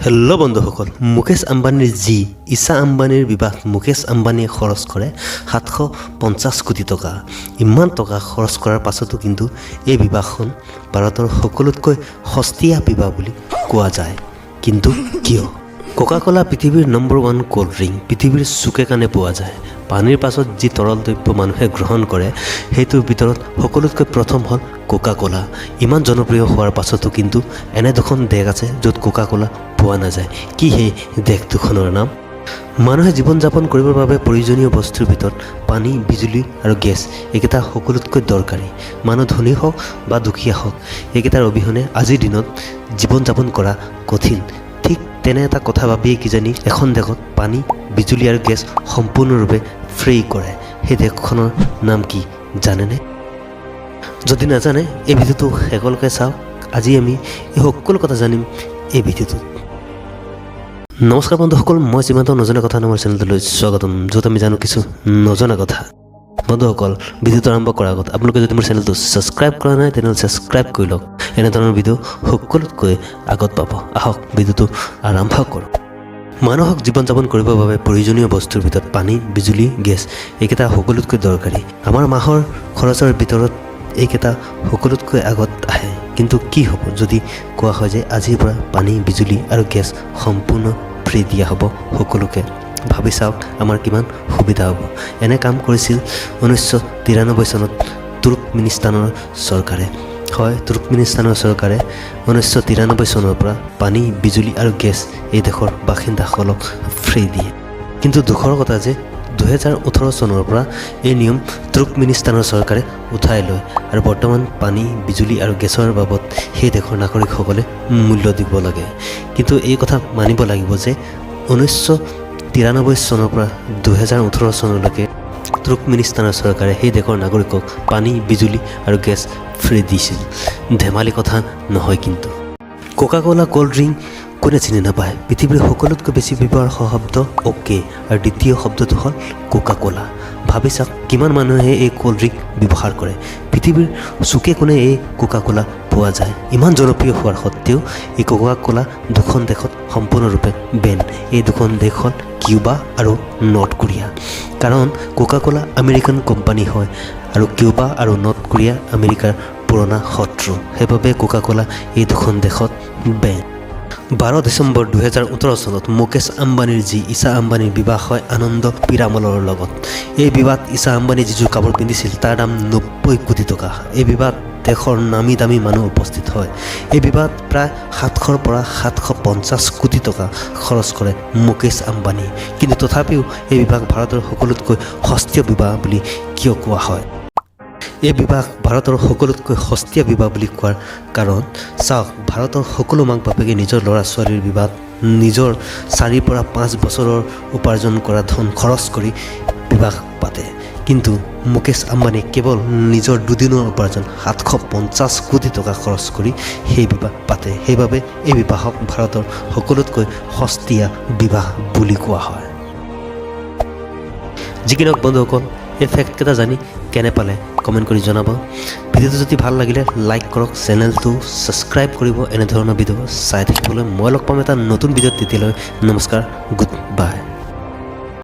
Hello' বন্ধুসকল, মুকেশ আম্বানীৰ G Esha আম্বানীৰ বিবাহ মুকেশ আম্বানীয়ে খৰচ কৰে 750 কোটি টকা। ইমান টকা খৰচ কৰাৰ পাছতো কিন্তু এই বিবাহখন ভাৰতৰ সকলোতকৈ সস্তীয়া বিবাহ বুলি কোৱা যায়। কিন্তু কিয়? কোকা কোলা পৃথিৱীৰ নম্বৰ 1 কোল্ড ড্ৰিংক, পৃথিৱীৰ চুকে কাণে পোৱা যায়। পানীৰ পাছত যি তৰল দ্ৰব্য মানুহে গ্ৰহণ কৰে সেইটোৰ ভিতৰত সকলোতকৈ প্ৰথম হ'ল কোকা কোলা। ইমান জনপ্ৰিয় হোৱাৰ পাছতো কিন্তু এনে দুখন দেশ আছে য'ত কোকা কোলা পোৱা নাযায়। কি সেই দেশ দুখনৰ নাম? মানুহে জীৱন যাপন কৰিবৰ বাবে প্ৰয়োজনীয় বস্তুৰ ভিতৰত পানী, বিজুলী আৰু গেছ এইকেইটা সকলোতকৈ দৰকাৰী। মানুহ ধনী হওক বা দুখীয়া হওক, এইকেইটাৰ অবিহনে আজিৰ দিনত জীৱন যাপন কৰা কঠিন। ঠিক তেনে এটা কথা ভাবিয়ে কিজানি এখন দেশত পানী, বিজুলী আৰু গেছ সম্পূৰ্ণৰূপে ফ্ৰী কৰে। সেই দেশখনৰ নাম কি জানেনে? যদি নাজানে এই ভিডিঅ'টো শেষলৈকে চাওক। আজি আমি এই সকলো কথা জানিম এই ভিডিঅ'টোত। নমস্কাৰ বন্ধুসকল, মই যিমানটো নজনা কথা নামৰ চেনেলটোলৈ স্বাগতম, য'ত আমি জানো কিছু নজনা কথা। বন্ধুসকল, ভিডিঅ'টো আৰম্ভ কৰাৰ আগত আপোনালোকে যদি মোৰ চেনেলটো ছাবস্ক্ৰাইব কৰা নাই তেনেহ'লে ছাবস্ক্ৰাইব কৰি লওক। এনেধৰণৰ ভিডিঅ' সকলোতকৈ আগত পাব। আহক ভিডিঅ'টো আৰম্ভ কৰোঁ। মানুহক জীৱন যাপন কৰিবৰ বাবে প্ৰয়োজনীয় বস্তুৰ ভিতৰত পানী, বিজুলী, গেছ এইকেইটা সকলোতকৈ দৰকাৰী। আমাৰ মাহৰ খৰচৰ ভিতৰত এইকেইটা সকলোতকৈ আগত আহে। কিন্তু কি হ'ব যদি কোৱা হয় যে আজিৰ পৰা পানী, বিজুলী আৰু গেছ সম্পূৰ্ণ ফ্ৰী দিয়া হ'ব সকলোকে? ভাবি চাওক আমাৰ কিমান সুবিধা হ'ব। এনে কাম কৰিছিল 1993 চনত তুৰ্কমেনিস্তানৰ চৰকাৰে। হয়, তুৰ্কমেনিস্তানৰ চৰকাৰে 1993 চনৰ পৰা পানী, বিজুলী আৰু গেছ এই দেশৰ বাসিন্দাসকলক ফ্ৰী দিয়ে। কিন্তু দুখৰ কথা যে 2018 চনৰ পৰা এই নিয়ম তুৰ্কমেনিস্তানৰ চৰকাৰে উঠাই লয় আৰু বৰ্তমান পানী, বিজুলী আৰু গেছৰ বাবদ সেই দেশৰ নাগৰিকসকলে মূল্য দিব লাগে। কিন্তু এই কথা মানিব লাগিব যে 1993 চনৰ পৰা 2018 চনলৈকে তুৰ্কমেনিস্তানৰ চৰকাৰে সেই দেশৰ নাগৰিকক পানী, বিজুলী আৰু গেছ ফ্ৰী দিছিল। ধেমালি কথা নহয় কিন্তু। কোকা কোলা কোল্ড ড্ৰিংক কোনে চিনি নাপায়? পৃথিৱীৰ সকলোতকৈ বেছি ব্যৱহাৰ হোৱা শব্দ অ'কে আৰু দ্বিতীয় শব্দটো হ'ল কোকা কোলা। ভাবি চাওক কিমান মানুহে এই কোল্ড ড্ৰিংক ব্যৱহাৰ কৰে। পৃথিৱীৰ চুকে কোণে এই কোকা কোলা পোৱা যায়। ইমান জনপ্ৰিয় হোৱাৰ সত্ত্বেও এই কোকা কোলা দুখন দেশত সম্পূৰ্ণৰূপে বেন। এই দুখন দেশ হ'ল কিউবা আৰু নৰ্থ কোৰিয়া। কাৰণ কোকা কোলা আমেৰিকান কোম্পানী হয় আৰু কিউবা আৰু নৰ্থ কোৰিয়া আমেৰিকাৰ পুৰণা শত্ৰু। সেইবাবে কোকা কোলা এই দুখন দেশত বেন। 12 ডিচেম্বৰ 2018 চনত মুকেশ আম্বানীৰ জি ঈশা আম্বানীৰ বিবাহ হয় আনন্দ পিৰামলৰ লগত। এই বিবাহত ঈশা আম্বানীয়ে যিযোৰ কাপোৰ পিন্ধিছিল তাৰ দাম 90 কোটি টকা। এই বিবাহত দেশৰ নামী দামী মানুহ উপস্থিত হয়। এই বিবাহত প্ৰায় 700ৰ পৰা 750 কোটি টকা খৰচ কৰে মুকেশ আম্বানীয়ে। কিন্তু তথাপিও এই বিবাহ ভাৰতৰ সকলোতকৈ সস্তীয়া বিবাহ বুলি কিয় কোৱা হয়? এই বিবাহ ভাৰতৰ সকলোতকৈ সস্তীয়া বিবাহ বুলি কোৱাৰ কাৰণ চাওক, ভাৰতৰ সকলো মাক বাপেকে নিজৰ ল'ৰা ছোৱালীৰ বিবাহত নিজৰ 4 পৰা 5 বছৰৰ উপাৰ্জন কৰা ধন খৰচ কৰি বিবাহ পাতে। কিন্তু মুকেশ আম্বানীয়ে কেৱল নিজৰ 2 দিনৰ উপাৰ্জন 750 কোটি টকা খৰচ কৰি সেই বিবাহ পাতে। সেইবাবে এই বিবাহক ভাৰতৰ সকলোতকৈ সস্তীয়া বিবাহ বুলি কোৱা হয়। যি কি নহওক বন্ধুসকল, এই ফেক্টকেইটা জানি কেনে পালে কমেণ্ট কৰি জনাব। ভিডিঅ'টো যদি ভাল লাগিলে লাইক কৰক, চেনেলটো ছাবস্ক্ৰাইব কৰিব এনেধৰণৰ ভিডিঅ' চাই থাকিবলৈ। মই লগ পাম এটা নতুন ভিডিঅ'ত। তেতিয়ালৈ নমস্কাৰ, গুড বাই।